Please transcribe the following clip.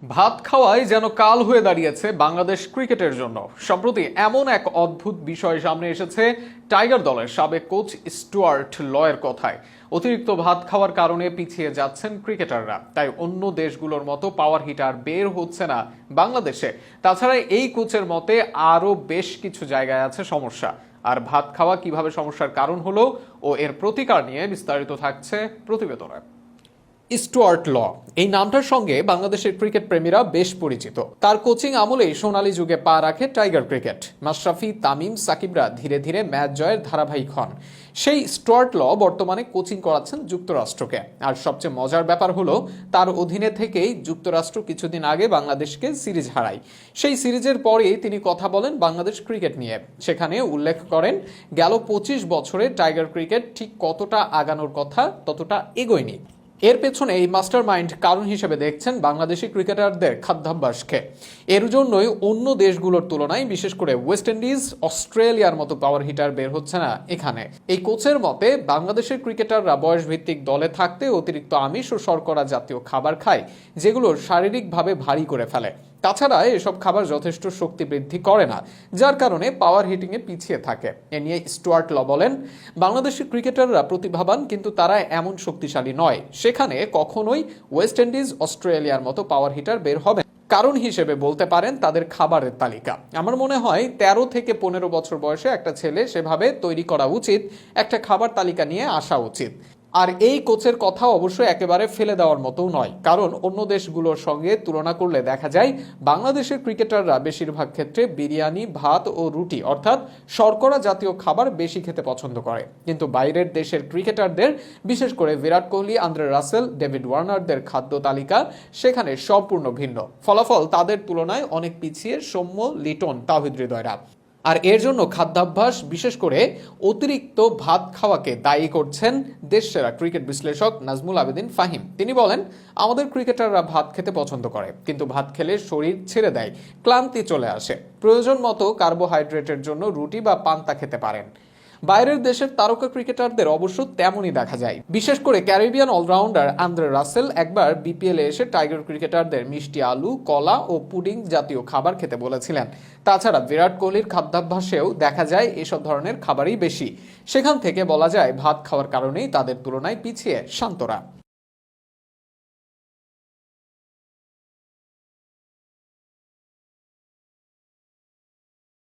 ভাত খাওয়াই যেন কাল হয়ে দাঁড়িয়েছে বাংলাদেশ ক্রিকেটের জন্য। সম্প্রতি এমন এক অদ্ভুত বিষয় সামনে এসেছে টাইগার দলের সাবেক কোচ স্টুয়ার্ট লয়ের কথায়। অতিরিক্ত ভাত খাওয়ার কারণে পিছিয়ে যাচ্ছেন ক্রিকেটাররা, তাই অন্য দেশগুলোর মতো পাওয়ার হিটার বের হচ্ছে না বাংলাদেশে। তাছাড়া এই কোচের মতে আরও বেশ কিছু জায়গায় আছে সমস্যা। আর ভাত খাওয়া কিভাবে সমস্যার কারণ হলো ও এর প্রতিকার নিয়ে বিস্তারিত থাকছে প্রতিবেদনে। স্টুয়ার্ট ল এই নামটার সঙ্গে বাংলাদেশের ক্রিকেট প্রেমীরা বেশ পরিচিত। তার কোচিং আমলেই সোনালী যুগে পা রাখে টাইগার ক্রিকেট। মাশরাফি, তামিম, সাকিবরা ধীরে ধীরে ম্যাচ জয়ের ধারাবাহিক হন। সেই স্টুয়ার্ট ল বর্তমানে কোচিং করাচ্ছেন যুক্তরাষ্ট্রকে। আর সবচেয়ে মজার ব্যাপার হলো, তার অধীনে থেকেই যুক্তরাষ্ট্র কিছুদিন আগে বাংলাদেশকে সিরিজ হারায়। সেই সিরিজের পরেই তিনি কথা বলেন বাংলাদেশ ক্রিকেট নিয়ে। সেখানে উল্লেখ করেন, গেল 25 বছরে টাইগার ক্রিকেট ঠিক কতটা আগানোর কথা ততটা এগোয়নি। এর পেছনে এই মাস্টার মাইন্ড কারণ হিসেবে দেখছেন বাংলাদেশি ক্রিকেটারদের খাদ্যাভ্যাসকে। এর জন্যই অন্য দেশগুলোর তুলনায় বিশেষ করে ওয়েস্ট ইন্ডিজ, অস্ট্রেলিয়ার মতো পাওয়ার হিটার বের হচ্ছে না এখানে। এই কোচের মতে বাংলাদেশের ক্রিকেটাররা বয়সভিত্তিক দলে থাকতে অতিরিক্ত আমিষ ও শর্করা জাতীয় খাবার খায়, যেগুলো শারীরিকভাবে ভারী করে ফেলে। তাছাড়া এসব খাবার যথেষ্ট শক্তি বৃদ্ধি করে না, যার কারণে পাওয়ার হিটিংয়ে পিছিয়ে থাকে। এ নিয়ে স্টুয়ার্ট ল বলেন, বাংলাদেশের ক্রিকেটাররা প্রতিভাবান, কিন্তু তারা এমন শক্তিশালী নয়। সেখানে কখনোই ওয়েস্ট ইন্ডিজ, অস্ট্রেলিয়ার মতো পাওয়ার হিটার বের হবে। কারণ হিসেবে বলতে পারেন তাদের খাবারের তালিকা। আমার মনে হয় 13 থেকে 15 বছর বয়সে একটা ছেলে সেভাবে তৈরি করা উচিত, একটা খাবার তালিকা নিয়ে আসা উচিত। আর এই কোচের কথা অবশ্যই একেবারে ফেলে দেওয়ার মতো নয়, কারণ অন্য দেশগুলোর সঙ্গে তুলনা করলে দেখা যায় বাংলাদেশের ক্রিকেটাররা বেশিরভাগ ক্ষেত্রে বিরিয়ানি, ভাত ও রুটি অর্থাৎ শর্করা জাতীয় খাবার বেশি খেতে পছন্দ করে। কিন্তু বাইরের দেশের ক্রিকেটারদের, বিশেষ করে Virat Kohli, Andre Russell, David ওয়ার্নারদের খাদ্য তালিকা সেখানে সম্পূর্ণ ভিন্ন। ফলাফল তাদের তুলনায় অনেক পিছিয়ে সৌম্য, লিটন, তাওহিদ হৃদয়রা। আর এর জন্য খাদ্যাভ্যাস, বিশেষ করে অতিরিক্ত ভাত খাওয়াকে দায়ী করছেন দেশসেরা ক্রিকেট বিশ্লেষক নাজমুল আবেদিন ফাহিম। তিনি বলেন, আমাদের ক্রিকেটাররা ভাত খেতে পছন্দ করে, কিন্তু ভাত খেলে শরীর ছেড়ে দেয়, ক্লান্তি চলে আসে। প্রয়োজন মতো কার্বোহাইড্রেটের জন্য রুটি বা পান্তা খেতে পারেন। বাইরের দেশের তারকা ক্রিকেটারদের অবশ্য তেমনই দেখা যায়। বিশেষ করে ক্যারিবিয়ান অলরাউন্ডার আন্দ্রে রাসেল একবার বিপিএলে এসে টাইগার ক্রিকেটারদের মিষ্টি আলু, কলা ও পুডিং জাতীয় খাবার খেতে বলেছিলেন। তাছাড়া বিরাট কোহলির খাদ্যাভ্যাসেও দেখা যায় এসব ধরনের খাবারই বেশি। সেখান থেকে বলা যায় ভাত খাওয়ার কারণেই তাদের তুলনায় পিছিয়ে শান্তরা।